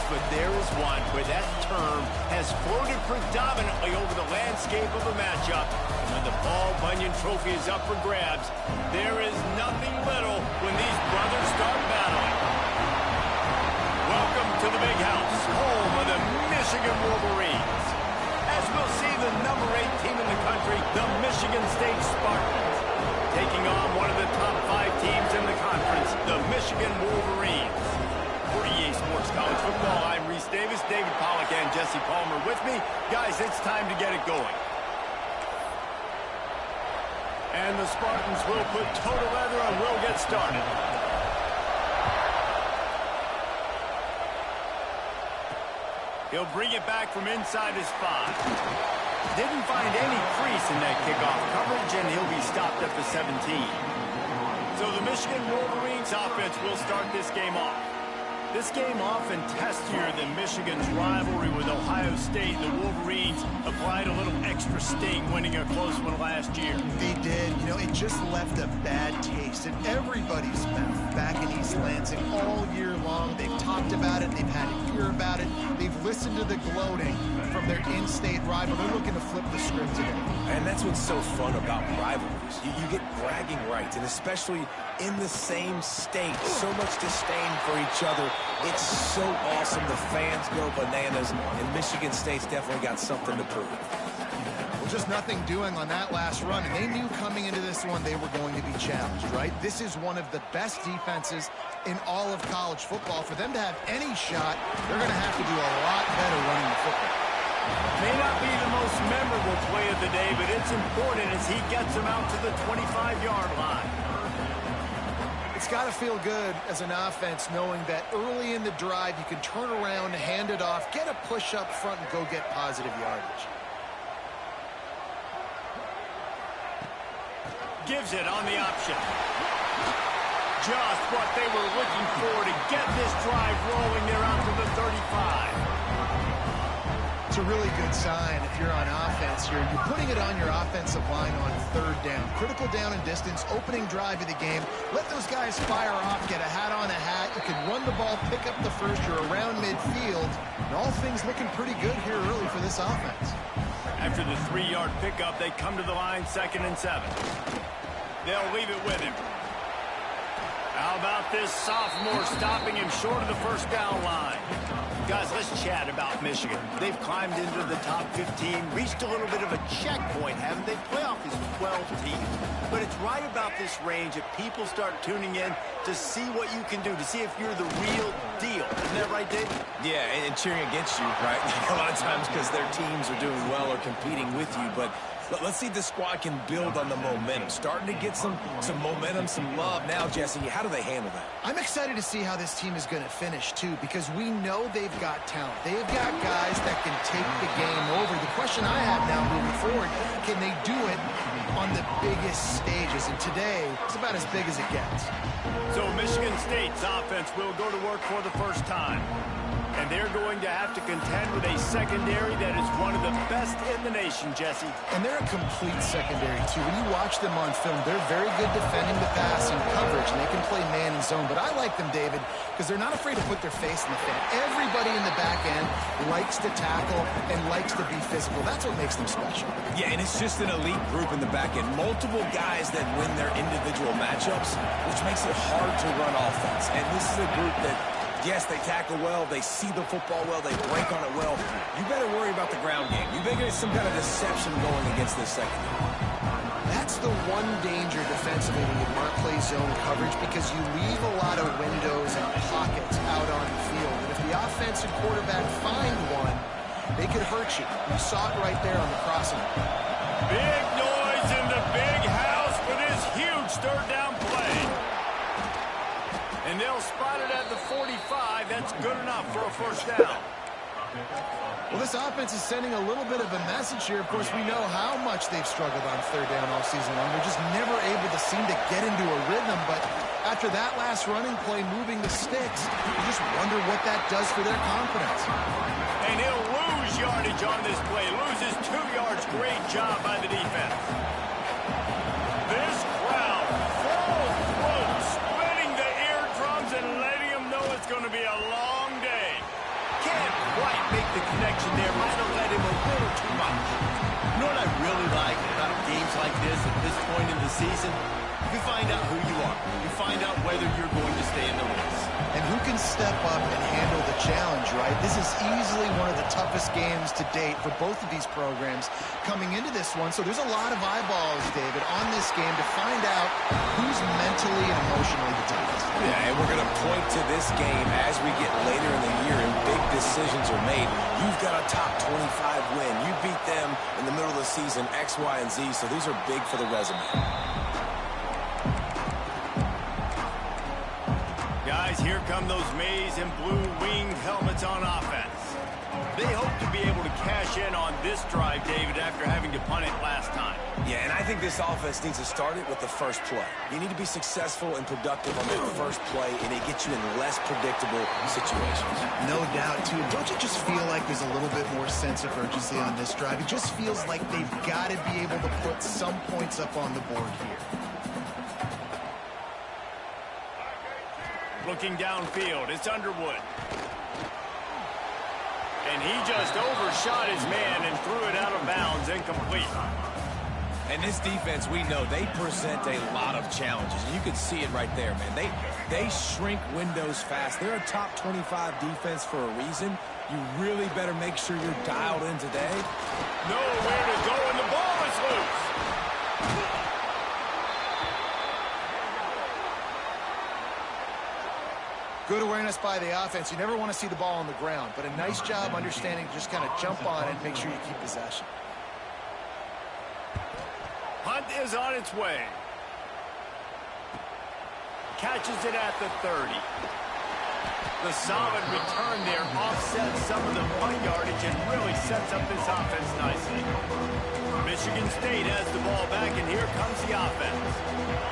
but there is one where that term has floated predominantly over the landscape of a matchup. And when the Paul Bunyan Trophy is up for grabs, there is nothing little when these brothers start battling. Welcome to the Big House, home of the Michigan Wolverines. As we'll see, the number 8 team in the country, the Michigan State Spartans, taking on one of the top 5 teams in the conference, the Michigan Wolverines. For EA Sports College Football, I'm Reese Davis, David Pollack, and Jesse Palmer with me. Guys, it's time to get it going. And the Spartans will put toe to leather and will get started. He'll bring it back from inside his 5. Didn't find any crease in that kickoff coverage, and he'll be stopped at the 17. So the Michigan Wolverines offense will start this game off. This game often testier than Michigan's rivalry with Ohio State. The Wolverines applied a little extra sting, winning a close one last year. They did. You know, it just left a bad taste in everybody's mouth back in East Lansing all year long. They've talked about it. They've had to hear about it. They've listened to the gloating from their in-state rival. They're looking to flip the script today. And that's what's so fun about rivalries. You get bragging rights, and especially in the same state. So much disdain for each other. It's so awesome. The fans go bananas, and Michigan State's definitely got something to prove. Well, just nothing doing on that last run, and they knew coming into this one they were going to be challenged, right? This is one of the best defenses in all of college football. For them to have any shot, they're going to have to do a lot better running the football. May not be the most memorable play of the day, but it's important as he gets him out to the 25-yard line. It's got to feel good as an offense knowing that early in the drive you can turn around, hand it off, get a push up front, and go get positive yardage. Gives it on the option. Just what they were looking for to get this drive rolling. They're out to the 35. It's a really good sign if you're on offense here. You're putting it on your offensive line on 3rd down. Critical down and distance, opening drive of the game. Let those guys fire off, get a hat on a hat. You can run the ball, pick up the first. You're around midfield. And all things looking pretty good here early for this offense. After the 3-yard pickup, they come to the line 2nd and 7. They'll leave it with him. How about this sophomore stopping him short of the first down line? Guys, let's chat about Michigan. They've climbed into the top 15, reached a little bit of a checkpoint, haven't they? Playoff is 12 teams. But it's right about this range that people start tuning in to see what you can do, to see if you're the real deal. Isn't that right, Dave? Yeah, and cheering against you, right? A lot of times because their teams are doing well or competing with you, but let's see if the squad can build on the momentum. Starting to get some momentum, some love now, Jesse. How do they handle that? I'm excited to see how this team is going to finish, too, because we know they've got talent. They've got guys that can take the game over. The question I have now moving forward, can they do it on the biggest stages? And today, it's about as big as it gets. So Michigan State's offense will go to work for the first time. And they're going to have to contend with a secondary that is one of the best in the nation, Jesse. And they're a complete secondary, too. When you watch them on film, they're very good defending the pass and coverage, and they can play man and zone. But I like them, David, because they're not afraid to put their face in the fan. Everybody in the back end likes to tackle and likes to be physical. That's what makes them special. Yeah, and it's just an elite group in the back end. Multiple guys that win their individual matchups, which makes it hard to run offense. And this is a group that, yes, they tackle well, they see the football well, they break on it well. You better worry about the ground game. You better get some kind of deception going against this secondary. That's the one danger defensively when you mark play zone coverage, because you leave a lot of windows and pockets out on the field. And if the offense and quarterback find one, they could hurt you. You saw it right there on the crossing. Big noise in the big house for this huge 3rd down play. And they'll spot it at the 45. That's good enough for a first down. Well, this offense is sending a little bit of a message here. Of course, we know how much they've struggled on 3rd down all season long. They're just never able to seem to get into a rhythm. But after that last running play, moving the sticks, you just wonder what that does for their confidence. And he'll lose yardage on this play. Loses 2 yards. Great job by the defense. This crowd full throat, spinning the eardrums and letting them know it's going to be a long day. quite make the connection there. Might have led him a little too much. You know what I really like about games like this at this point in the season? You find out who you are. You find out whether you're going to stay in the race. And who can step up and handle the challenge, right? This is easily one of the toughest games to date for both of these programs coming into this one. So there's a lot of eyeballs, David, on this game to find out who's mentally and emotionally the toughest. Yeah, and we're going to point to this game as we get later in the year and big decisions are made. You've got a top 25 win. You beat them in the middle of the season, X, Y, and Z, so these are big for the resume. Guys, here come those maize and blue winged helmets on offense. They hope to be able to cash in on this drive, David, after having to punt it last time. Yeah, and I think this offense needs to start it with the first play. You need to be successful and productive on that first play, and it gets you in less predictable situations. No doubt, too. Don't you just feel like there's a little bit more sense of urgency on this drive? It just feels like they've got to be able to put some points up on the board here. Looking downfield, it's Underwood. And he just overshot his man and threw it out of bounds, incomplete. And this defense, we know, they present a lot of challenges. And you can see it right there, man. They shrink windows fast. They're a top 25 defense for a reason. You really better make sure you're dialed in today. Nowhere to go, and the ball is loose. Good awareness by the offense. You never want to see the ball on the ground, but a nice job understanding to just kind of jump on it and make sure you keep possession. Hunt is on its way. Catches it at the 30. The solid return there offsets some of the punt yardage and really sets up this offense nicely. Michigan State has the ball back, and here comes the offense.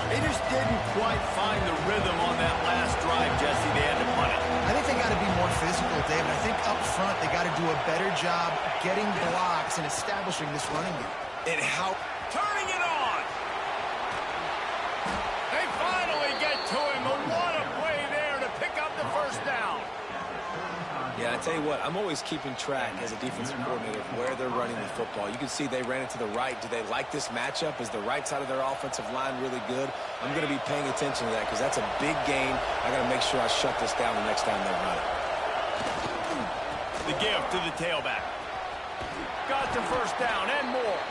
They just didn't quite find the rhythm on that last drive, Jesse. They had to punt it. I think they got to be more physical, David. I think up front they got to do a better job getting blocks and establishing this running game. And how... Turning it on! They finally get to him, but what a play there to pick up the first down. Yeah, I tell you what, I'm always keeping track as a defensive coordinator of where they're running the football. You can see they ran it to the right. Do they like this matchup? Is the right side of their offensive line really good? I'm going to be paying attention to that because that's a big game. I got to make sure I shut this down the next time they run it. The give to the tailback. Got the first down and more.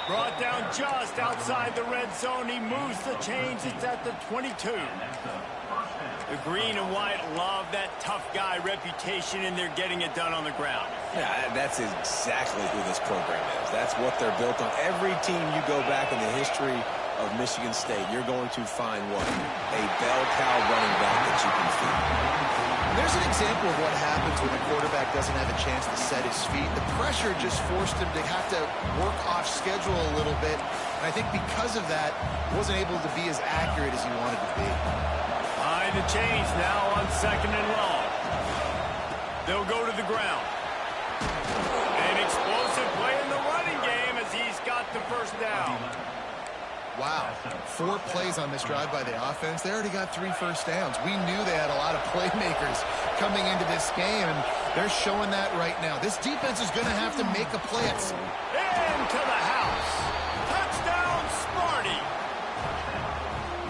Brought down just outside the red zone. He moves the chains. It's at the 22. The green and white love that tough guy reputation, and they're getting it done on the ground. Yeah, that's exactly who this program is. That's what they're built on. Every team you go back in the history of Michigan State, you're going to find what? A bell cow running back that you can feed. There's an example of what happens when a quarterback doesn't have a chance to set his feet. The pressure just forced him to have to work off schedule a little bit. And I think because of that, wasn't able to be as accurate as he wanted to be. Behind the chains now on 2nd and long. They'll go to the ground. An explosive play in the running game as he's got the first down. Wow, 4 plays on this drive by the offense. They already got 3 first downs. We knew they had a lot of playmakers coming into this game, and they're showing that right now. This defense is going to have to make a play. Into the house. Touchdown, Sparty.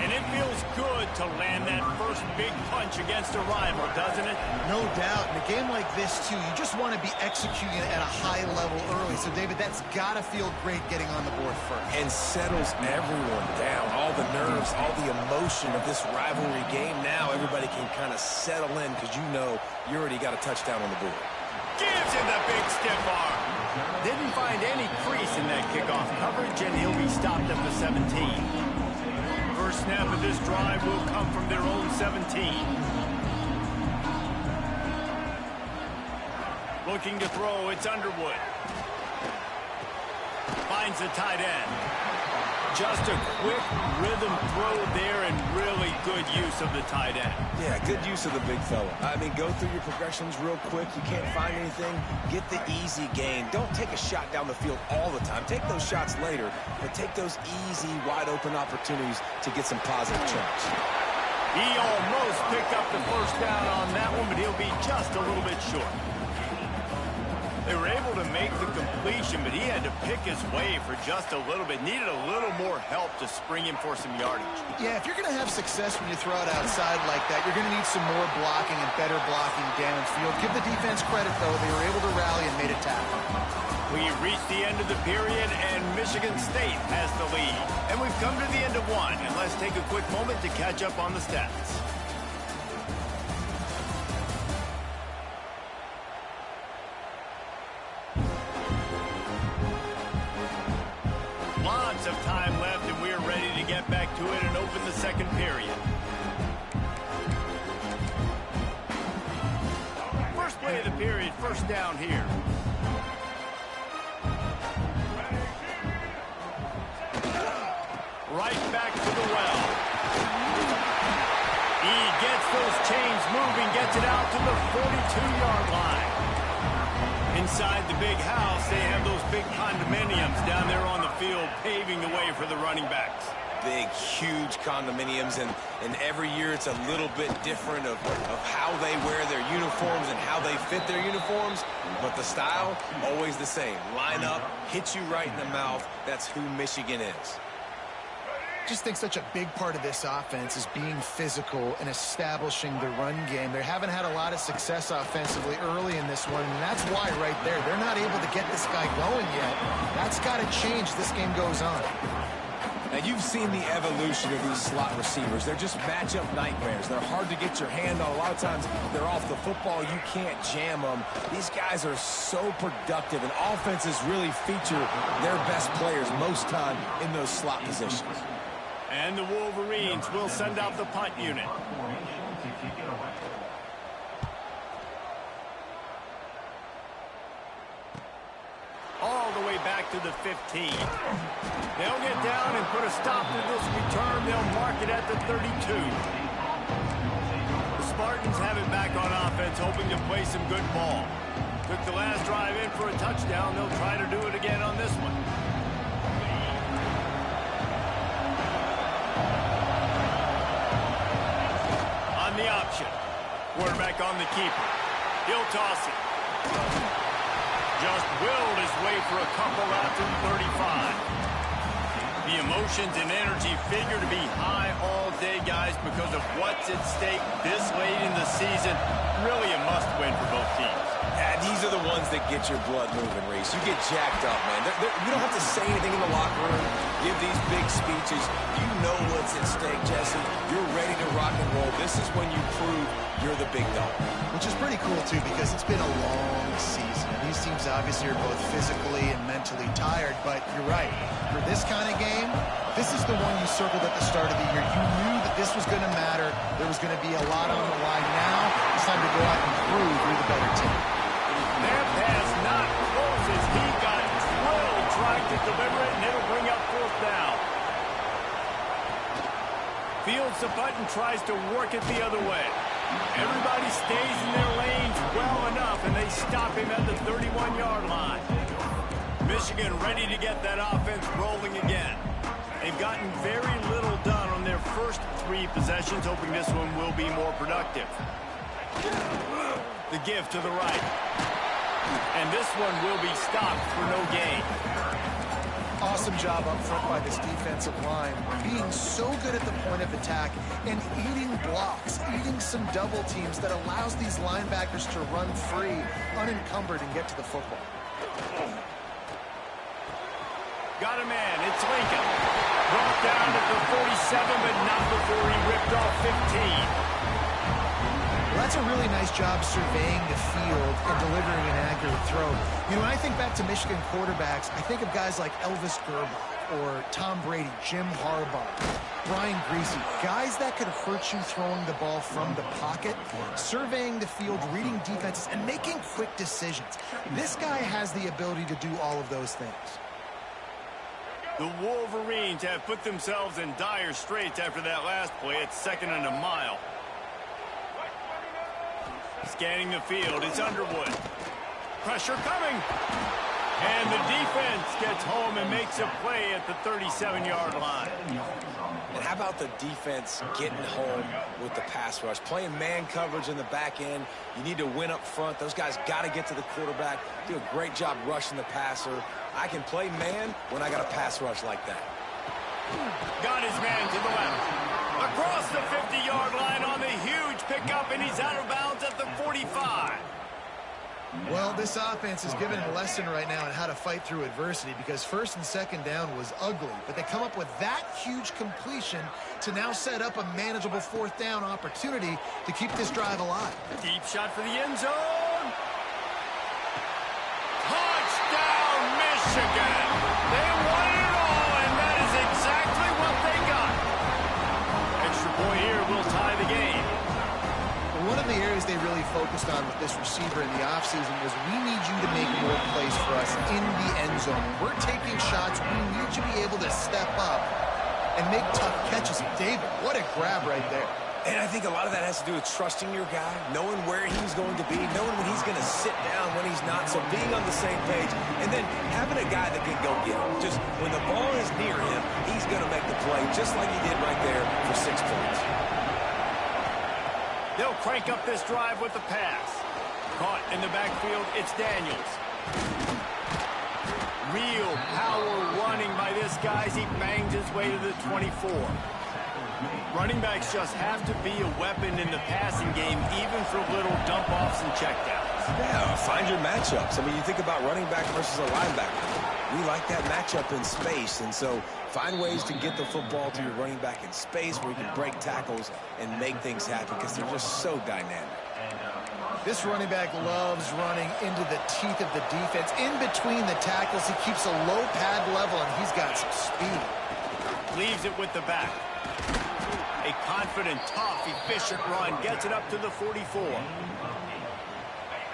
And it feels good to land that first big punch against a rival, doesn't it? No doubt. In a game like this, too, you just want to be executing it at a high level early. So, David, that's got to feel great getting on the board first. And settles everyone down. All the nerves, all the emotion of this rivalry game. Now everybody can kind of settle in because you know you already got a touchdown on the board. Gives him the big stiff arm. Didn't find any crease in that kickoff coverage, and he'll be stopped at the 17. First snap of this drive will come from their own 17. Looking to throw, it's Underwood. Finds the tight end. Just a quick rhythm throw there and really good use of the tight end. Yeah, good use of the big fella. I mean, go through your progressions real quick. You can't find anything. Get the easy gain. Don't take a shot down the field all the time. Take those shots later, but take those easy, wide-open opportunities to get some positive chunks. He almost picked up the first down on that one, but he'll be just a little bit short. They were able to make the completion, but he had to pick his way for just a little bit. Needed a little more help to spring him for some yardage. Yeah, if you're going to have success when you throw it outside like that, you're going to need some more blocking and better blocking downfield. Give the defense credit, though. They were able to rally and made a tackle. We reached the end of the period, and Michigan State has the lead. And we've come to the end of one, and let's take a quick moment to catch up on the stats. Lots of time left, and we're ready to get back to it and open the second period. First play of the period, first down here. Right back to the well. He gets those chains moving, gets it out to the 42-yard line. Inside the big house, they have those big condominiums down there on the field paving the way for the running backs. Big, huge condominiums, and every year it's a little bit different of how they wear their uniforms and how they fit their uniforms, but the style, always the same. Line up, hit you right in the mouth. That's who Michigan is. Just think such a big part of this offense is being physical and establishing the run game. They haven't had a lot of success offensively early in this one, and that's why right there, they're not able to get this guy going yet. That's got to change as this game goes on. Now, you've seen the evolution of these slot receivers. They're just matchup nightmares. They're hard to get your hand on. A lot of times, they're off the football. You can't jam them. These guys are so productive, and offenses really feature their best players most time in those slot positions. And the Wolverines will send out the punt unit. All the way back to the 15. They'll get down and put a stop to this return. They'll mark it at the 32. The Spartans have it back on offense, hoping to play some good ball. Took the last drive in for a touchdown. They'll try to do it again on this one. On the option. Quarterback on the keeper. He'll toss it. Just willed his way for a couple out to the 35. The emotions and energy figure to be high all day, guys, because of what's at stake this late in the season. Really a must-win for both teams. Yeah, these are the ones that get your blood moving, Reese. You get jacked up, man. You don't have to say anything in the locker room, give these big speeches. You know what's at stake, Jesse. You're ready to rock and roll. This is when you prove you're the big dog. Which is pretty cool, too, because it's been a long season. These teams obviously are both physically and mentally tired, but you're right. For this kind of game, this is the one you circled at the start of the year. You knew that this was going to matter. There was going to be a lot on the line. Now it's time to go out and prove you're the better team. Their pass not close as he got drilled trying to deliver it, and it'll bring up fourth down. Fields the punt and tries to work it the other way. Everybody stays in their lanes well enough, and they stop him at the 31-yard line. Michigan ready to get that offense rolling again. They've gotten very little done on their first three possessions, hoping this one will be more productive. The give to the right. And this one will be stopped for no gain. Awesome job up front by this defensive line, being so good at the point of attack and eating blocks, eating some double teams that allows these linebackers to run free, unencumbered, and get to the football. Got a man, it's Lincoln. Brought down at the 47, but not before he ripped off 15. Well, that's a really nice job surveying the field and delivering an accurate throw. You know, when I think back to Michigan quarterbacks, I think of guys like Elvis Gerbach or Tom Brady, Jim Harbaugh, Brian Griese, guys that could hurt you throwing the ball from the pocket, surveying the field, reading defenses, and making quick decisions. This guy has the ability to do all of those things. The Wolverines have put themselves in dire straits after that last play. It's 2nd and a mile. Scanning the field, it's Underwood. Pressure coming. And the defense gets home and makes a play at the 37-yard line. And how about the defense getting home with the pass rush? Playing man coverage in the back end. You need to win up front. Those guys got to get to the quarterback, do a great job rushing the passer. I can play man when I got a pass rush like that. Got his man to the left. Across the 50-yard line on the huge pickup, and he's out of bounds at the 45. Well, this offense is giving a lesson right now on how to fight through adversity, because first and second down was ugly, but they come up with that huge completion to now set up a manageable fourth down opportunity to keep this drive alive. Deep shot for the end zone. Touchdown, Michigan. They won it all, and that is exactly what they got. Extra point here will tie the game. One of the areas they really focused on with this receiver in the offseason was, we need you to make more plays for us in the end zone. When we're taking shots, we need you to be able to step up and make tough catches. David, what a grab right there. And I think a lot of that has to do with trusting your guy, knowing where he's going to be, knowing when he's going to sit down, when he's not, so being on the same page, and then having a guy that can go get him. Just when the ball is near him, he's going to make the play, just like he did right there for 6 points. They'll crank up this drive with the pass. Caught in the backfield, it's Daniels. Real power running by this guy as he bangs his way to the 24. Running backs just have to be a weapon in the passing game, even for little dump-offs and checkdowns. Yeah, find your matchups. I mean, you think about running back versus a linebacker. We like that matchup in space, and so find ways to get the football to your running back in space where you can break tackles and make things happen, because they're just so dynamic. This running back loves running into the teeth of the defense. In between the tackles, he keeps a low pad level, and he's got some speed. Leaves it with the back. A confident, tough, efficient run gets it up to the 44.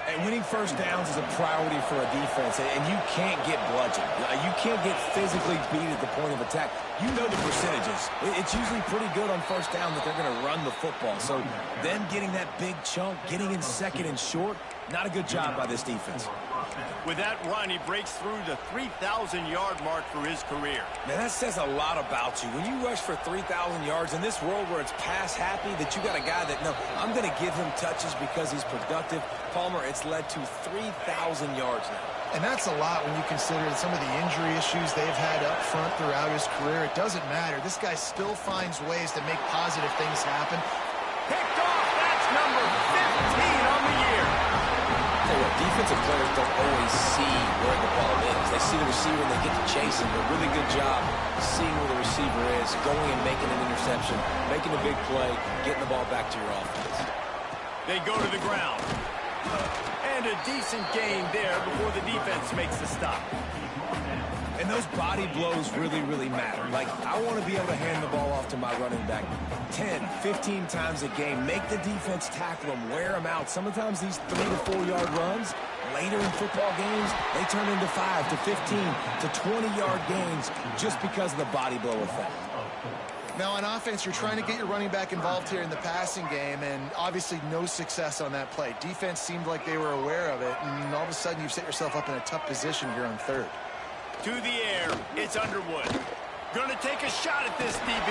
And winning first downs is a priority for a defense, and you can't get bludgeoned. You can't get physically beat at the point of attack. You know the percentages. It's usually pretty good on first down that they're going to run the football. So them getting that big chunk, getting in second and short, not a good job by this defense. With that run, he breaks through the 3,000-yard mark for his career. Man, that says a lot about you. When you rush for 3,000 yards in this world where it's pass-happy, that you got a guy that, no, I'm going to give him touches because he's productive. Palmer, it's led to 3,000 yards now. And that's a lot when you consider some of the injury issues they've had up front throughout his career. It doesn't matter. This guy still finds ways to make positive things happen. Picked off. That's number 15 on the year. Defensive players don't always see where the ball is. They see the receiver and they get to chase him. A really good job seeing where the receiver is, going and making an interception, making a big play, getting the ball back to your offense. They go to the ground. And a decent gain there before the defense makes the stop. And those body blows really, really matter. Like, I want to be able to hand the ball off to my running back 10, 15 times a game. Make the defense tackle them, wear them out. Sometimes these 3 to 4 yard runs, later in football games, they turn into 5 to 15 to 20-yard gains just because of the body blow effect. Now, on offense, you're trying to get your running back involved here in the passing game, and obviously no success on that play. Defense seemed like they were aware of it, and all of a sudden you've set yourself up in a tough position here on third. To the air, it's Underwood. Gonna take a shot at this DB.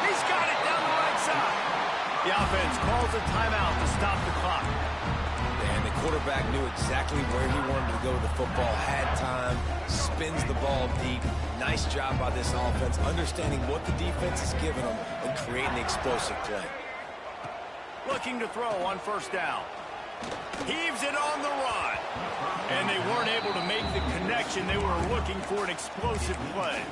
He's got it down the right side. The offense calls a timeout to stop the clock. And the quarterback knew exactly where he wanted to go with the football, had time, spins the ball deep. Nice job by this offense, understanding what the defense is giving them and creating the explosive play. Looking to throw on first down. Heaves it on the run. And they weren't able to make the connection. They were looking for an explosive play.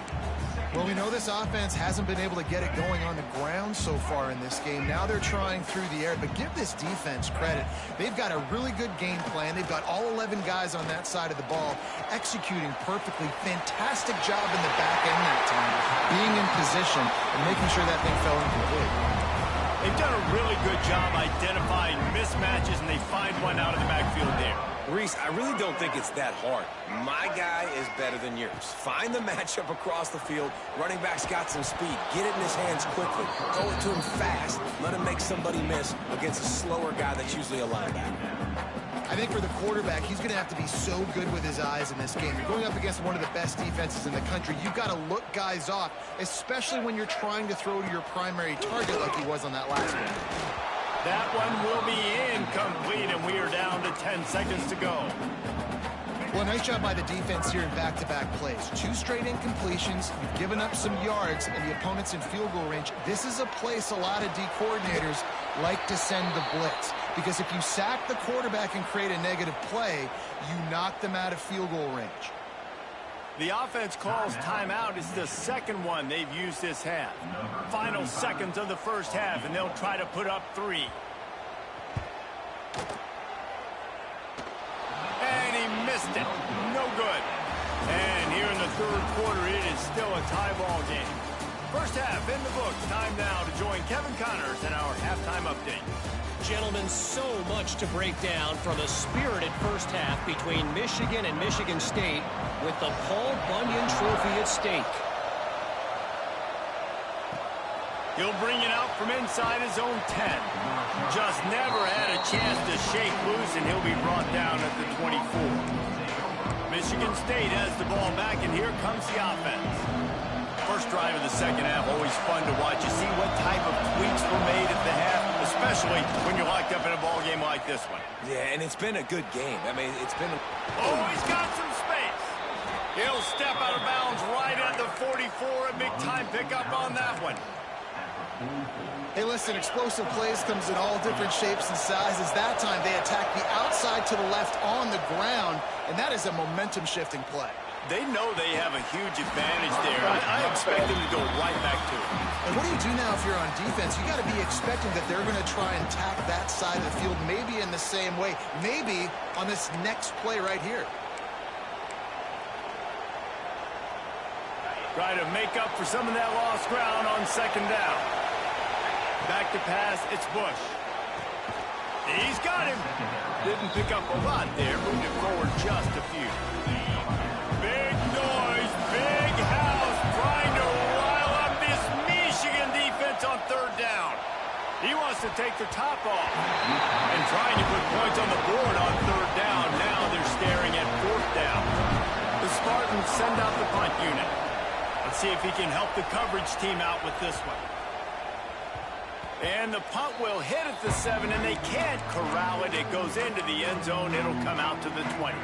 Well, we know this offense hasn't been able to get it going on the ground so far in this game. Now they're trying through the air, but give this defense credit. They've got a really good game plan. They've got all 11 guys on that side of the ball executing perfectly. Fantastic job in the back end that time, being in position and making sure that thing fell incomplete. They've done a really good job identifying mismatches, and they find one out of the backfield there. Reese, I really don't think it's that hard. My guy is better than yours. Find the matchup across the field. Running back's got some speed. Get it in his hands quickly. Throw it to him fast. Let him make somebody miss against a slower guy that's usually a linebacker. I think for the quarterback, he's going to have to be so good with his eyes in this game. You're going up against one of the best defenses in the country. You've got to look guys off, especially when you're trying to throw to your primary target like he was on that last one. That one will be incomplete, and we are down to 10 seconds to go. Well, nice job by the defense here in back-to-back plays. 2 straight incompletions. You've given up some yards, and the opponent's in field goal range. This is a place a lot of D coordinators like to send the blitz, because if you sack the quarterback and create a negative play, you knock them out of field goal range. The offense calls timeout. It's the second one they've used this half. Final seconds of the first half, and they'll try to put up 3. And he missed it. No good. And here in the third quarter, it is still a tie ball game. First half in the books. Time now to join Kevin Connors in our halftime update. Gentlemen, so much to break down from a spirited first half between Michigan and Michigan State with the Paul Bunyan Trophy at stake. He'll bring it out from inside his own 10. Just never had a chance to shake loose, and he'll be brought down at the 24. Michigan State has the ball back, and here comes the offense. First drive of the second half, always fun to watch. You see what type of tweaks were made at the half, especially when you're locked up in a ball game like this one. Yeah, and it's been a good game. I mean, it's been... Oh, he's got some space. He'll step out of bounds right at the 44. A big-time pickup on that one. Hey, listen, explosive plays comes in all different shapes and sizes. That time, they attack the outside to the left on the ground, and that is a momentum-shifting play. They know they have a huge advantage there. I expect them to go right back to it. And what do you do now if you're on defense? You got to be expecting that they're going to try and attack that side of the field, maybe in the same way, maybe on this next play right here. Try to make up for some of that lost ground on second down. Back to pass, it's Bush. He's got him. Didn't pick up a lot there, moved it forward just a few. Big noise, big house, trying to rile up this Michigan defense on third down. He wants to take the top off. And trying to put points on the board on third down. Now they're staring at fourth down. The Spartans send out the punt unit. Let's see if he can help the coverage team out with this one. And the punt will hit at the 7, and they can't corral it. It goes into the end zone. It'll come out to the 20.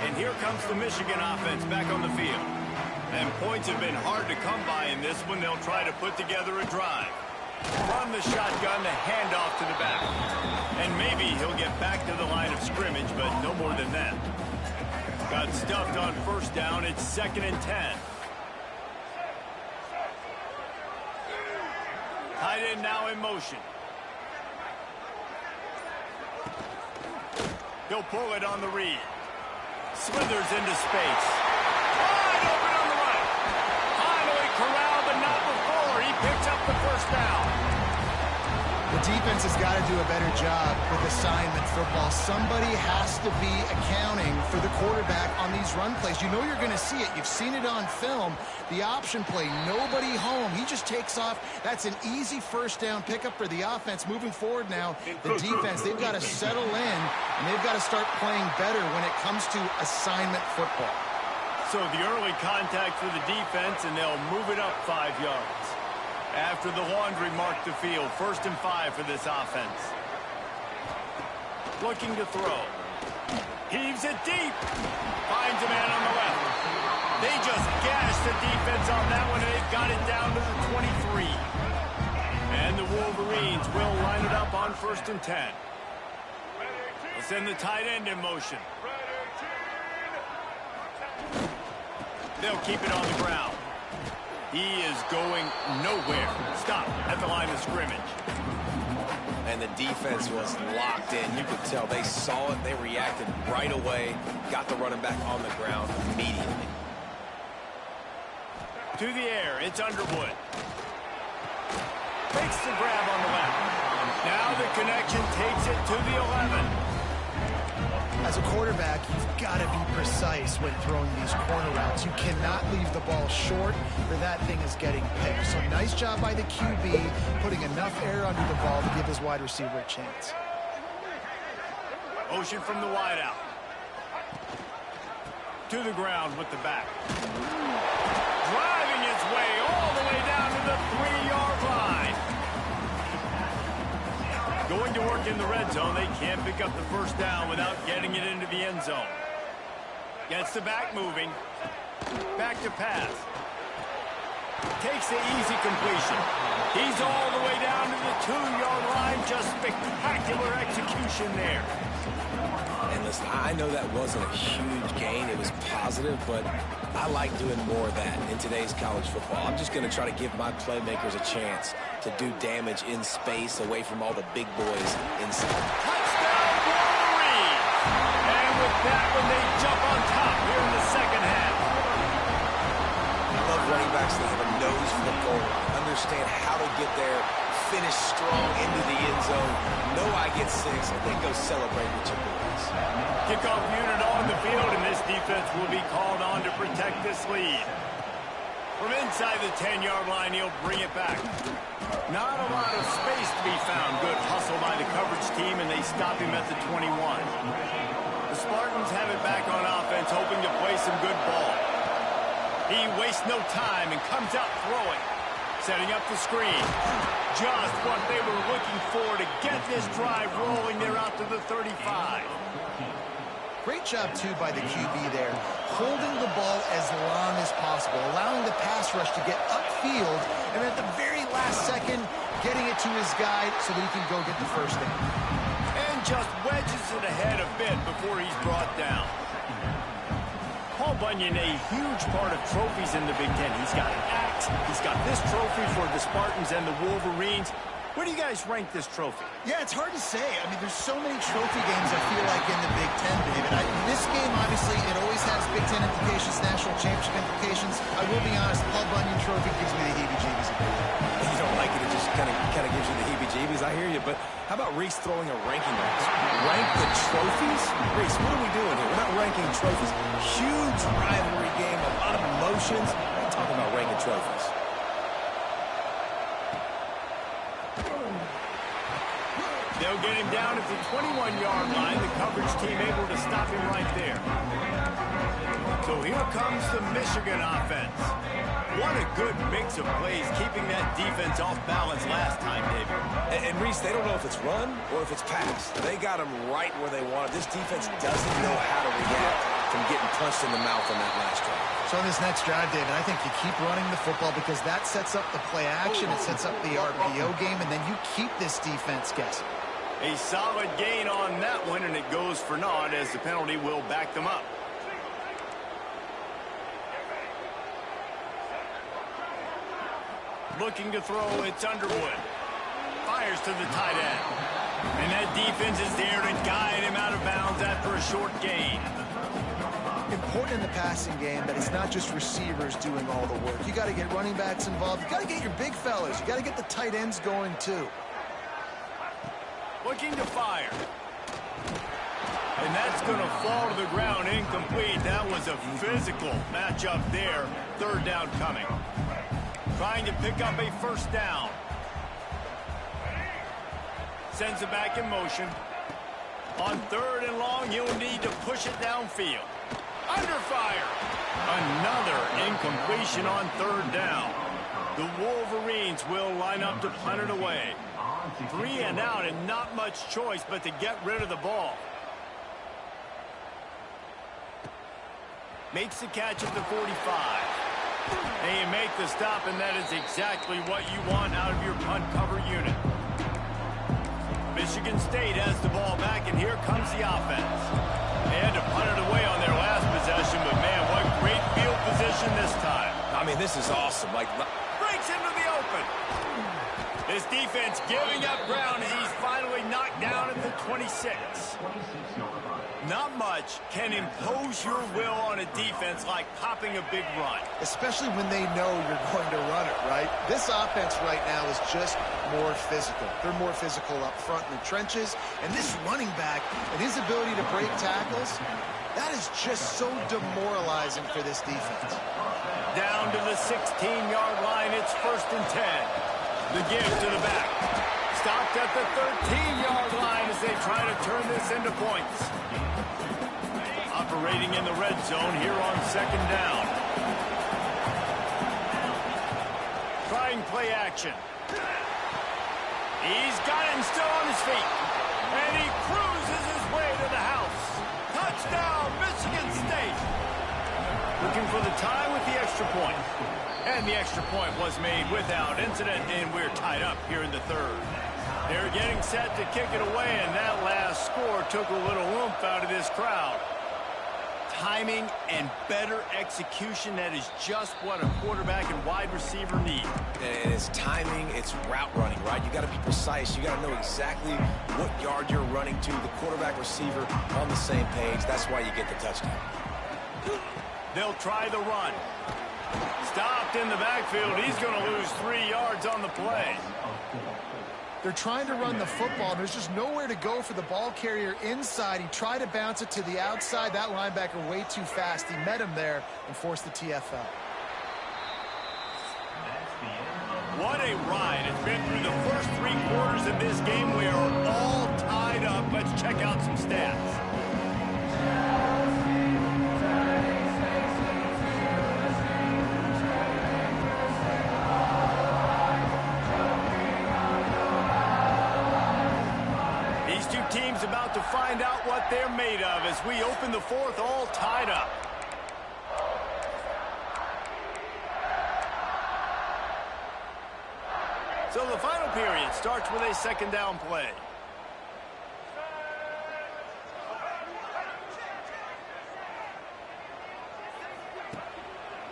And here comes the Michigan offense back on the field. And points have been hard to come by in this one. They'll try to put together a drive. From the shotgun, the handoff to the back. And maybe he'll get back to the line of scrimmage, but no more than that. Got stuffed on first down. It's 2nd and 10. Tight end now in motion. He'll pull it on the read. Slithers into space. Wide open on the right. Finally corralled, but not before. He picks up the first down. The defense has got to do a better job with assignment football. Somebody has to be accounting for the quarterback on these run plays. You know you're going to see it. You've seen it on film. The option play, nobody home. He just takes off. That's an easy first down pickup for the offense. Moving forward now, the defense, they've got to settle in, and they've got to start playing better when it comes to assignment football. So the early contact for the defense, and they'll move it up 5 yards. After the laundry marked the field, 1st and 5 for this offense. Looking to throw. Heaves it deep. Finds a man on the left. They just gashed the defense on that one, and they've got it down to the 23. And the Wolverines will line it up on 1st and 10. They'll send the tight end in motion. They'll keep it on the ground. He is going nowhere. Stop at the line of scrimmage. And the defense was locked in. You could tell they saw it. They reacted right away. Got the running back on the ground immediately. To the air, it's Underwood. Takes the grab on the left. Now the connection takes it to the 11. As a quarterback, you've got to be precise when throwing these corner routes. You cannot leave the ball short, or that thing is getting picked. So nice job by the QB, putting enough air under the ball to give his wide receiver a chance. Motion from the wideout. To the ground with the back. Driving its way all the way down to the 3-yard line. Going to work in the red zone. They can't pick up the first down without getting it into the end zone. Gets the back moving. Back to pass. Takes the easy completion. He's all the way down to the 2-yard line. Just spectacular execution there. And listen, I know that wasn't a huge gain. It was positive, but I like doing more of that in today's college football. I'm just going to try to give my playmakers a chance to do damage in space away from all the big boys inside. Touchdown, Wolverines! And with that one, they jump on top here in the second half. I love running backs that have a nose for the goal line, understand how to get there, finish strong into the end zone, know I get 6, and then go celebrate with your boys. Kickoff unit on the field, and this defense will be called on to protect this lead. From inside the 10-yard line, he'll bring it back. Not a lot of space to be found. Good hustle by the coverage team, and they stop him at the 21. The Spartans have it back on offense, hoping to play some good ball. He wastes no time and comes out throwing. Setting up the screen. Just what they were looking for to get this drive rolling. They're out to the 35. Great job, too, by the QB there. Holding the ball as long as possible. Allowing the pass rush to get upfield. And at the very last second, getting it to his guy so that he can go get the first down. And just wedges it ahead a bit before he's brought down. Paul Bunyan, a huge part of trophies in the Big Ten. He's got an axe. He's got this trophy for the Spartans and the Wolverines. Where do you guys rank this trophy? Yeah, it's hard to say. I mean, there's so many trophy games, I feel like, in the Big Ten, David. This game, obviously, it always has Big Ten implications, national championship implications. I will be honest, Paul Bunyan trophy gives me the heebie-jeebies a bit. You don't like it, it just kind of gives you the heebie-jeebies. I hear you, but how about Reese throwing a ranking on us? Rank the trophies? Reese, what are we doing here? We're not ranking trophies. Huge rivalry game, a lot of emotions. We're not talking about ranking trophies. They'll get him down at the 21-yard line. The coverage team able to stop him right there. So here comes the Michigan offense. What a good mix of plays, keeping that defense off balance last time, David. And Reese, they don't know if it's run or if it's pass. They got him right where they want it. This defense doesn't know how to react from getting punched in the mouth on that last drive. So on this next drive, David, I think you keep running the football because that sets up the play action, it sets up the RPO game, and then you keep this defense guessing. A solid gain on that one, and it goes for naught as the penalty will back them up. Looking to throw, it's Underwood. Fires to the tight end. And that defense is there to guide him out of bounds after a short gain. Important in the passing game that it's not just receivers doing all the work. You got to get running backs involved. You got to get your big fellas. You got to get the tight ends going, too. Looking to fire. And that's going to fall to the ground incomplete. That was a physical matchup there. Third down coming. Trying to pick up a first down. Sends it back in motion. On third and long, you'll need to push it downfield. Under fire. Another incompletion on third down. The Wolverines will line up to punt it away. 3 and out and not much choice but to get rid of the ball. Makes the catch at the 45. And you make the stop, and that is exactly what you want out of your punt cover unit. Michigan State has the ball back, and here comes the offense. They had to punt it away on their last possession, but man, what great field position this time. I mean, this is awesome. Breaks into the open. This defense giving up ground as he's finally knocked down at the 26. Not much can impose your will on a defense like popping a big run. Especially when they know you're going to run it, right? This offense right now is just more physical. They're more physical up front in the trenches. And this running back and his ability to break tackles, that is just so demoralizing for this defense. Down to the 16-yard line, it's 1st and 10. The give to the back. stopped at the 13-yard line as they try to turn this into points. Operating in the red zone here on second down. Trying play action. He's got him still on his feet. And he cruises his way to the house. Touchdown, Michigan State. Looking for the tie with the extra point. And the extra point was made without incident, and we're tied up here in the third. They're getting set to kick it away, and that last score took a little oomph out of this crowd. Timing and better execution, that is just what a quarterback and wide receiver need. And it's timing, it's route running, right? You got to be precise. You got to know exactly what yard you're running to. The quarterback receiver on the same page. That's why you get the touchdown. They'll try the run. Stopped in the backfield. He's going to lose 3 yards on the play. They're trying to run the football. There's just nowhere to go for the ball carrier inside. He tried to bounce it to the outside. That linebacker way too fast. He met him there and forced the TFL. What a ride. It's been through the first 3 quarters of this game. We are all tied up. Let's check out some stats. Teams about to find out what they're made of as we open the fourth, all tied up. So the final period starts with a second down play.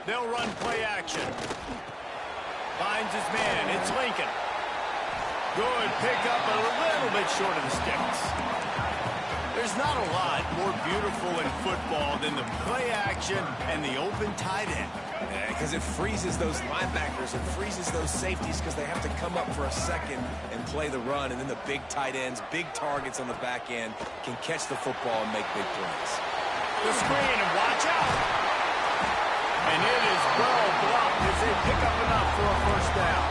They'll run play action. Finds his man. It's Lincoln. Good pickup, a little bit short of the sticks. There's not a lot more beautiful in football than the play action and the open tight end. Yeah, because it freezes those linebackers. It freezes those safeties because they have to come up for a second and play the run. And then the big tight ends, big targets on the back end can catch the football and make big plays. The screen, and watch out. And it is well blocked as they pick up enough for a first down.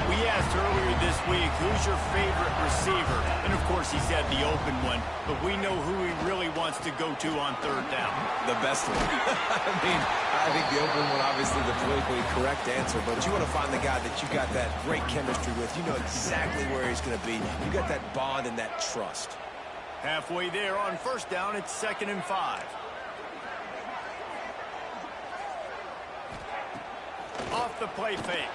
We asked earlier this week, who's your favorite receiver? And, of course, he said the open one, but we know who he really wants to go to on third down. The best one. I think the open one, obviously the politically correct answer, but you want to find the guy that you got that great chemistry with. You know exactly where he's going to be. You got that bond and that trust. Halfway there on first down, it's 2nd and 5. Off the play fake.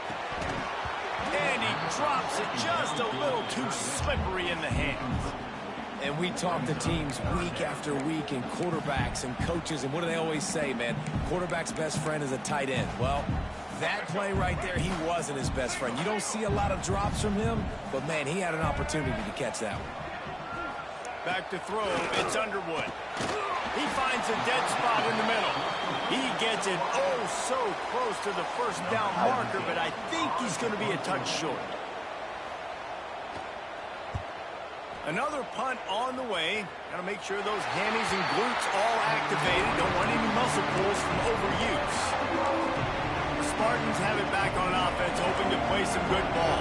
And he drops it just a little too slippery in the hands. And we talk to teams week after week and quarterbacks and coaches, and what do they always say, man? Quarterback's best friend is a tight end. Well, that play right there, he wasn't his best friend. You don't see a lot of drops from him, but, man, he had an opportunity to catch that one. Back to throw, it's Underwood. He finds a dead spot in the middle. He gets it so close to the first down marker, but I think he's going to be a touch short. Another punt on the way. Got to make sure those hammies and glutes all activated. Don't want any muscle pulls from overuse. The Spartans have it back on offense, hoping to play some good ball.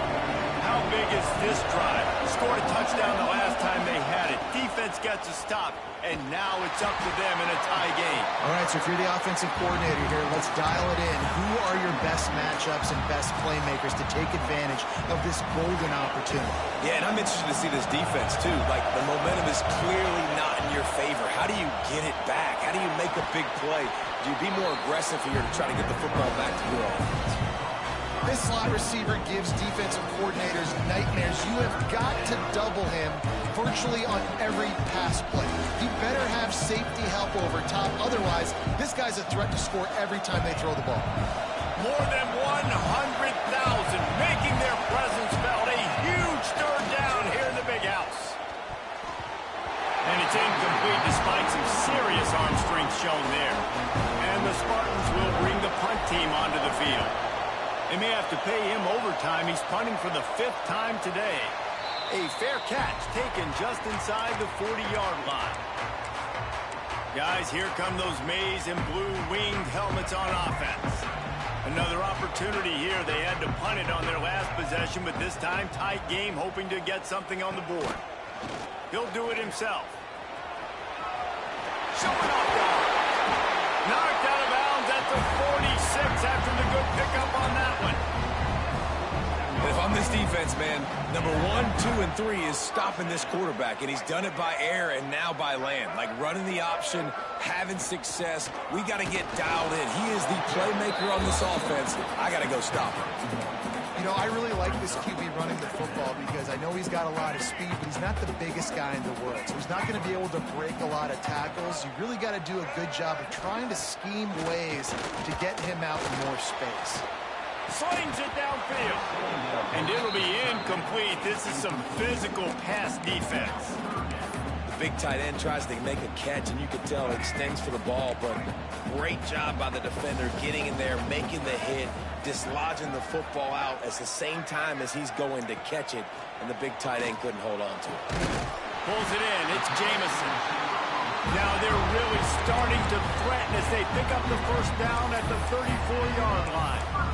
How big is this drive? Scored a touchdown the last time they had it. Defense gets a stop, and now it's up to them in a tie game. All right, so if you're the offensive coordinator here, let's dial it in. Who are your best matchups and best playmakers to take advantage of this golden opportunity? Yeah, and I'm interested to see this defense, too. Like, the momentum is clearly not in your favor. How do you get it back? How do you make a big play? Do you be more aggressive here to try to get the football back to your offense? This slot receiver gives defensive coordinators nightmares. You have got to double him virtually on every pass play. You better have safety help over top. Otherwise, this guy's a threat to score every time they throw the ball. More than 100,000 making their presence felt. A huge third down here in the big house. And it's incomplete despite some serious arm strength shown there. And the Spartans will bring the punt team onto the field. They may have to pay him overtime. He's punting for the 5th time today. A fair catch taken just inside the 40-yard line. Guys, here come those maize and blue winged helmets on offense. Another opportunity here. They had to punt it on their last possession, but this time tight game, hoping to get something on the board. He'll do it himself. Showing off guard. Knocked out of bounds at the 46 after the good pickup on that one. If I'm this defense, man, number 1, 2, and 3 is stopping this quarterback, and he's done it by air and now by land. Like running the option, having success. We got to get dialed in. He is the playmaker on this offense. I got to go stop him. You know, I really like this QB running the football because I know he's got a lot of speed, but he's not the biggest guy in the world. So he's not going to be able to break a lot of tackles. You really got to do a good job of trying to scheme ways to get him out in more space. Slings it downfield. And it'll be incomplete. This is some physical pass defense. The big tight end tries to make a catch, and you can tell it extends for the ball, but great job by the defender getting in there, making the hit, dislodging the football out at the same time as he's going to catch it, and the big tight end couldn't hold on to it. Pulls it in. It's Jamison. Now they're really starting to threaten as they pick up the first down at the 34-yard line.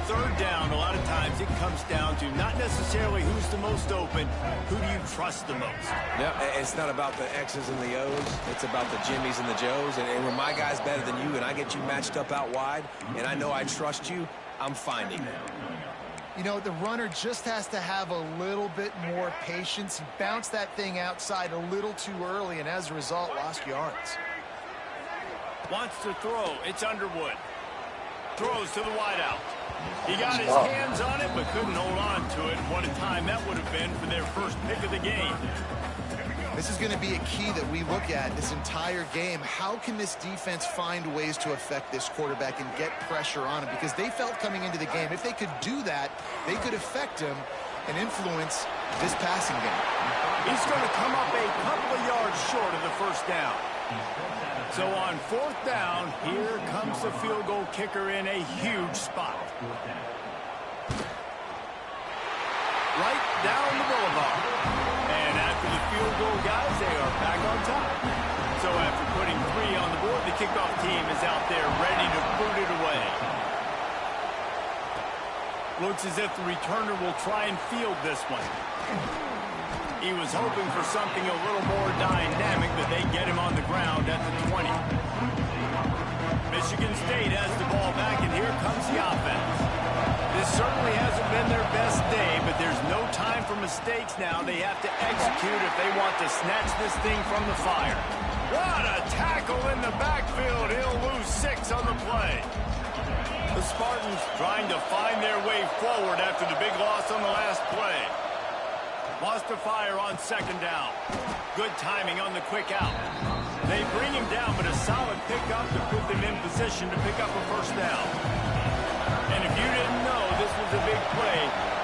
Third down, a lot of times it comes down to not necessarily who's the most open, who do you trust the most? Yeah, it's not about the X's and the O's. It's about the Jimmies and the Joes. And when my guy's better than you and I get you matched up out wide and I know I trust you, I'm finding it. You know, the runner just has to have a little bit more patience. He bounced that thing outside a little too early and as a result lost yards. Wants to throw. It's Underwood. Throws to the wideout. He got his hands on it, but couldn't hold on to it. What a time that would have been for their first pick of the game. This is going to be a key that we look at this entire game. How can this defense find ways to affect this quarterback and get pressure on him? Because they felt coming into the game, if they could do that, they could affect him and influence this passing game. He's going to come up a couple of yards short of the first down. So on fourth down, here comes the field goal kicker in a huge spot. Right down the boulevard. And after the field goal, guys, they are back on top. So after putting 3 on the board, the kickoff team is out there ready to boot it away. Looks as if the returner will try and field this one. He was hoping for something a little more dynamic, but they get him on the ground at the 20. Michigan State has the ball back, and here comes the offense. This certainly hasn't been their best day, but there's no time for mistakes now. They have to execute if they want to snatch this thing from the fire. What a tackle in the backfield. He'll lose 6 on the play. The Spartans trying to find their way forward after the big loss on the last play. Wants to fire on second down. Good timing on the quick out. They bring him down, but a solid pickup to put them in position to pick up a first down. And if you didn't know this was a big play,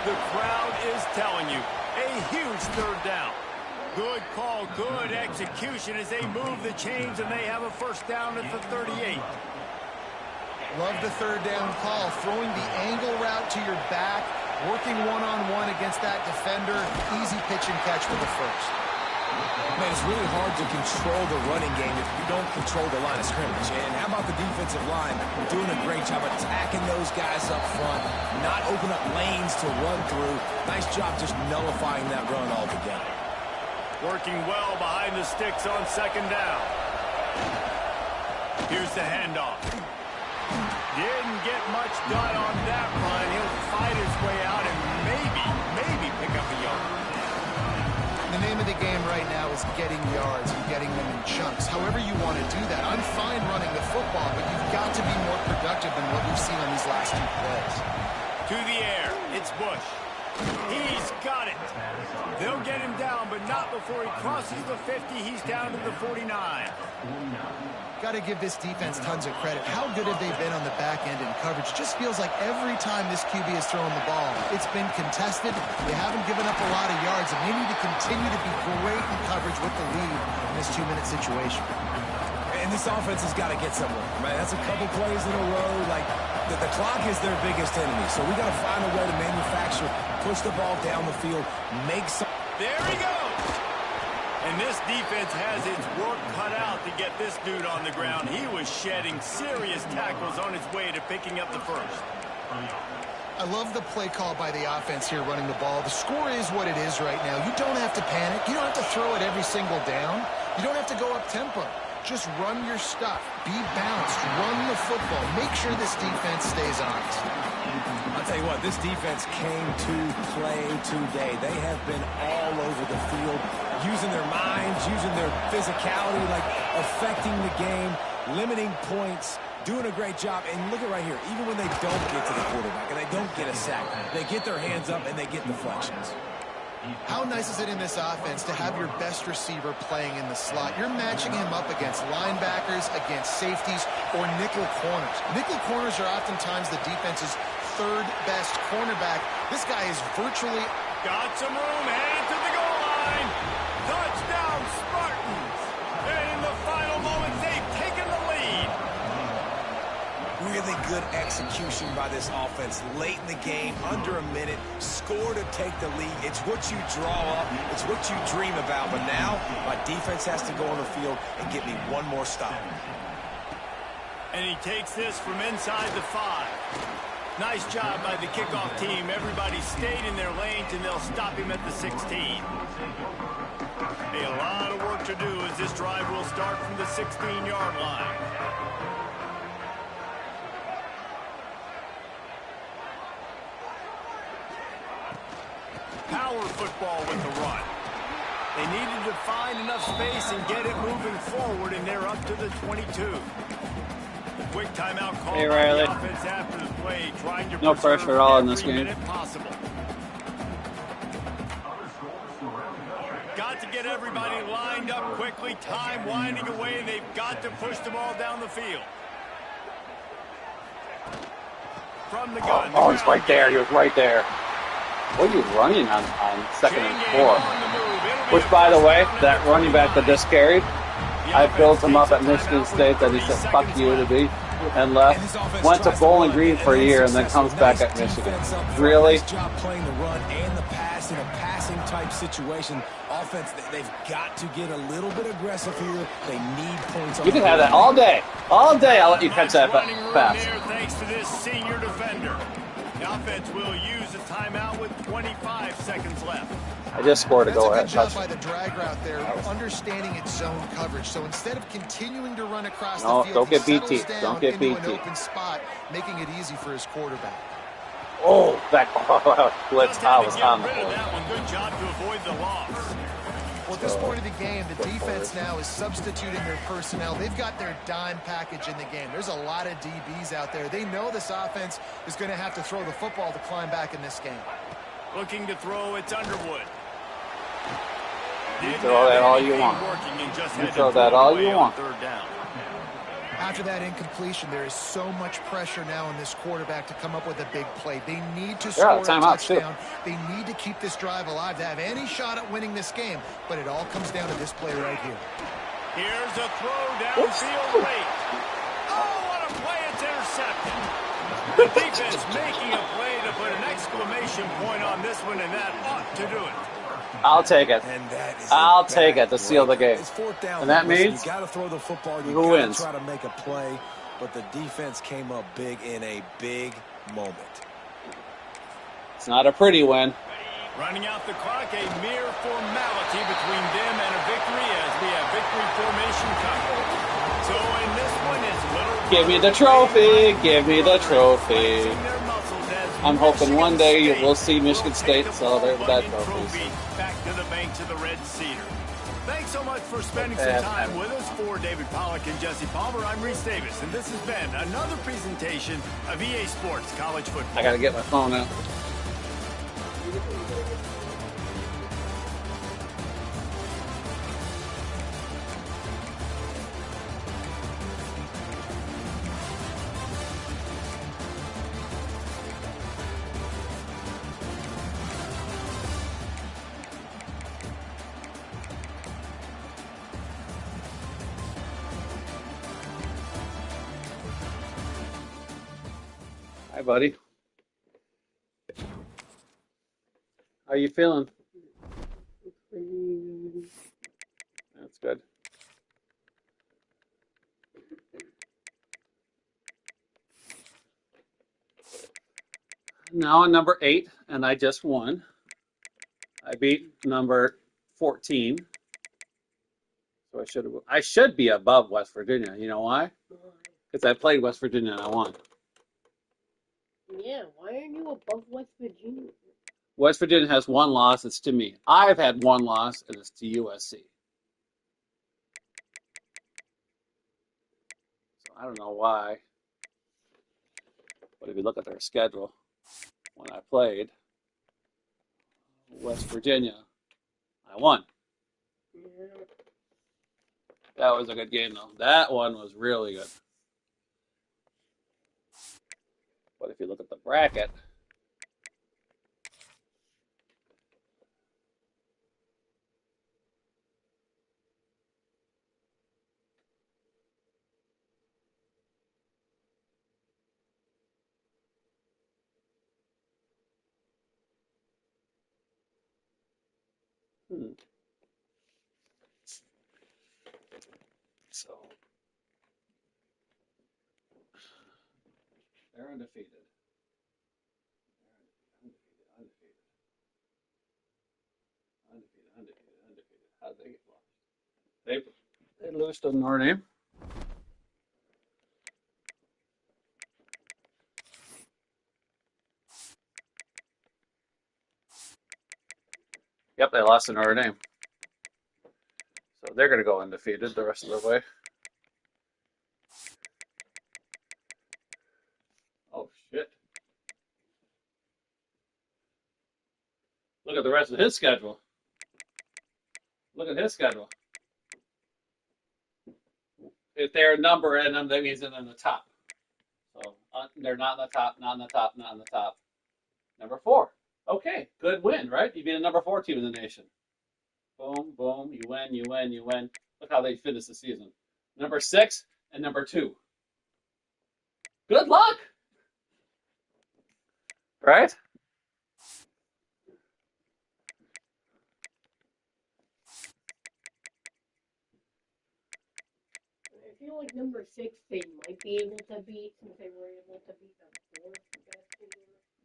the crowd is telling you, a huge third down. Good call, good execution as they move the chains, and they have a first down at the 38. Love the third down call, throwing the angle route to your back, working one-on-one against that defender. Easy pitch and catch for the first. Man, it's really hard to control the running game if you don't control the line of scrimmage. And how about the defensive line? They're doing a great job attacking those guys up front, not open up lanes to run through. Nice job just nullifying that run altogether. Working well behind the sticks on second down. Here's the handoff. Didn't get much done on that run. He'll fight his way out and maybe pick up a yard. The name of the game right now is getting yards and getting them in chunks. However you want to do that. I'm fine running the football, but you've got to be more productive than what we've seen on these last 2 plays. To the air. It's Bush. He's got it. They'll get him down, but not before he crosses the 50. He's down to the 49. Got to give this defense tons of credit. How good have they been on the back end in coverage? Just feels like every time this QB has thrown the ball, it's been contested. They haven't given up a lot of yards, and they need to continue to be great in coverage with the lead in this 2-minute situation. And this offense has got to get somewhere, right? That's a couple plays in a row. Like, the clock is their biggest enemy, so we got to find a way to manufacture, push the ball down the field, make some... There he goes! And And this defense has its work cut out to get this dude on the ground. He was shedding serious tackles on his way to picking up the first. I love the play call by the offense here running the ball. The score is what it is right now. You don't have to panic. You don't have to throw it every single down. You don't have to go up tempo. Just run your stuff. Be balanced. Run the football. Make sure this defense stays honest. I'll tell you what, this defense came to play today. They have been all over the field, using their minds, using their physicality, like affecting the game, limiting points, doing a great job. And look at right here, even when they don't get to the quarterback and they don't get a sack, they get their hands up and they get deflections. How nice is it in this offense to have your best receiver playing in the slot? You're matching him up against linebackers, against safeties, or nickel corners. Nickel corners are oftentimes the defense's third best cornerback. This guy is virtually... Got some room, headed to the goal line. Touchdown, Spartans. And in the final moments, they've taken the lead. Really good execution by this offense late in the game, under a minute, score to take the lead. It's what you draw up, it's what you dream about, but now my defense has to go on the field and get me one more stop. And he takes this from inside the 5. Nice job by the kickoff team. Everybody stayed in their lanes, and they'll stop him at the 16. A lot of work to do as this drive will start from the 16-yard line. Power football with the run. They needed to find enough space and get it moving forward, and they're up to the 22. Quick timeout call hey, by Riley. the offense after the play, trying to No pressure at all in this game. Possible. Got to get everybody lined up quickly. Time winding away, and they've got to push the ball down the field. From the gun. Oh, he's right there. He was right there. What are you running on second and 4? Which, by the way, that running back that just carried, I built him up at Michigan State that he said, fuck you to me, and left. Went to Bowling Green for a year and then comes back at Michigan. Really? Job playing the run and the pass in a passing type situation. Offense, they've got to get a little bit aggressive here. They need points. You can have that all day. All day I'll let you catch that pass. Thanks to this senior defender. The offense will use a timeout with 25 seconds left. I just scored a That's goal. a good job by the drag route there, understanding its zone coverage. So instead of continuing to run across the field, don't get he BT. settles Don't down get into BT. an open spot, making it easy for his quarterback. Oh, that blitz. I was on the Rid of board. that one. Good job to avoid the loss. Well, at this point of the game, the defense now is substituting their personnel. They've got their dime package in the game. There's a lot of DBs out there. They know this offense is going to have to throw the football to climb back in this game. Looking to throw, it's Underwood. You throw that all you want. You throw that all you want. Third down. After that incompletion, there is so much pressure now on this quarterback to come up with a big play. They need to score a touchdown. They need to keep this drive alive to have any shot at winning this game. But it all comes down to this play right here. Here's a throw downfield late. Oh, what a play. It's intercepted. The defense making a play to put an exclamation point on this one, and that ought to do it. I'll take it. I'll take it to seal the game. It's fourth down. And that means you got to throw the football. You who wins? Try to make a play, but the defense came up big in a big moment. It's not a pretty win. Running out the clock, a mere formality between them and a victory as we have victory formation covered. So in this one, it's little. Give me the trophy. Give me the trophy. I'm hoping one day you will see Michigan State celebrate with that trophy. Back to the banks of the Red Cedar. Thanks so much for spending some time with us. For David Pollack and Jesse Palmer, I'm Reese Davis, and this has been another presentation of EA Sports College Football. I got to get my phone out. Hi, buddy. How you feeling? Good. Now on number 8, and I just won. I beat number 14. So I should be above West Virginia. You know why? Because I played West Virginia and I won. Yeah, why aren't you above West Virginia? West Virginia has one loss. It's to me. I've had one loss, and it's to USC. So I don't know why. But if you look at their schedule, when I played West Virginia, I won. Yeah. That was a good game, though. That one was really good. But if you look at the bracket, so they're undefeated. Undefeated. How did they get lost? They lose to Notre Dame. Yep, they lost to Notre Dame. So they're going to go undefeated the rest of the way. Oh, shit. Look at the rest of his schedule. Look at his schedule. If they're a number in them, that means they're in the top. So they're not in the top, not in the top, not in the top. Number 4. Okay, good win, right? You beat a number 4 team in the nation. Boom, boom, you win, you win, you win. Look how they finished the season. Number 6 and number 2. Good luck. Right? I feel like number 6 they might be able to beat since they were able to beat them 4.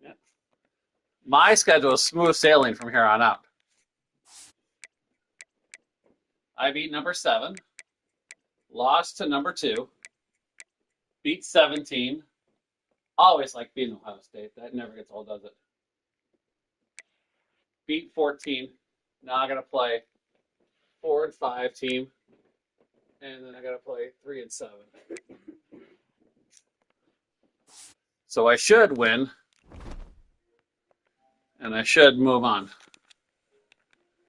Yeah. My schedule is smooth sailing from here on out. I beat number 7, lost to number 2, beat 17. Always like beating Ohio State. That never gets old, does it? Beat 14. Now I got to play 4 and 5 team, and then I got to play 3 and 7. So I should win, and I should move on.